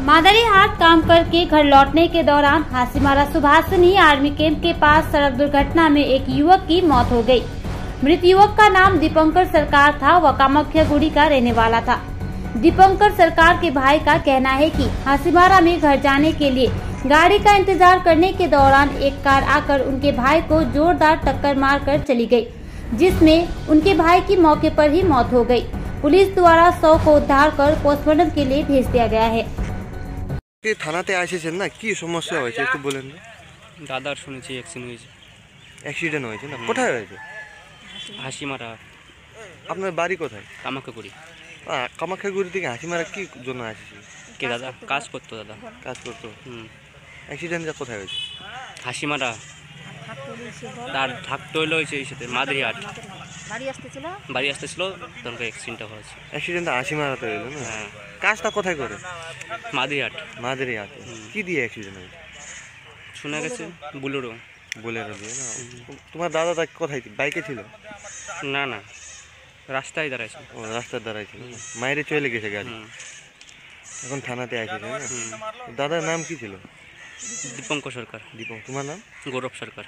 मादरीहाट काम करके घर लौटने के दौरान हासीमारा सुभाषिनी आर्मी कैंप के पास सड़क दुर्घटना में एक युवक की मौत हो गई। मृत युवक का नाम दीपंकर सरकार था। वह कामाख्यागुड़ी का रहने वाला था। दीपंकर सरकार के भाई का कहना है कि हासीमारा में घर जाने के लिए गाड़ी का इंतजार करने के दौरान एक कार आकर उनके भाई को जोरदार टक्कर मारकर चली गई, जिसमें उनके भाई की मौके पर ही मौत हो गई। पुलिस द्वारा शव को उद्धार कर पोस्टमार्टम के लिए भेज दिया गया है। থানাতে আসেছেন না, কি সমস্যা হয়েছে একটু বলেন না। দাদার শুনেছি অ্যাক্সিডেন্ট হয়েছে না? কোথায় হয়েছে? হাসিমারা। আপনার বাড়ি কোথায়? কামাখ্যাগুড়ি। কামাখ্যাগুড়ি থেকে হাসিমারা কি জন্য আসেছে? কে দাদা কাজ করতো? দাদা কাজ করতো। অ্যাক্সিডেন্টটা কোথায় হয়েছে? হাসিমারা। তার থাকতে হইলো হয়েছে এই সাথে মাদারিহাট বাড়ি আসতেছিল তখন অ্যাক্সিডেন্টটা হয়েছে। অ্যাক্সিডেন্টটা হাসিমারাতে হইলো না? হ্যাঁ। কাজটা কোথায় করে? মাদারিহাট। মাদারিহাট। কি দিয়ে অ্যাক্সিডেন্ট হয়েছে? শোনা গেছে বুলেরো। বুলেরো দিয়ে না? তোমার দাদা কোথায়, বাইকে ছিল? না না, রাস্তায় দাঁড়াইছে। ও রাস্তায় দাঁড়াইছিল, মায়েরে চলে গেছে গাড়ি। এখন থানাতে আসেছে না? দাদার নাম কি ছিল? দীপঙ্কর সরকার। দীপঙ্কর। তোমার নাম? গৌরব সরকার।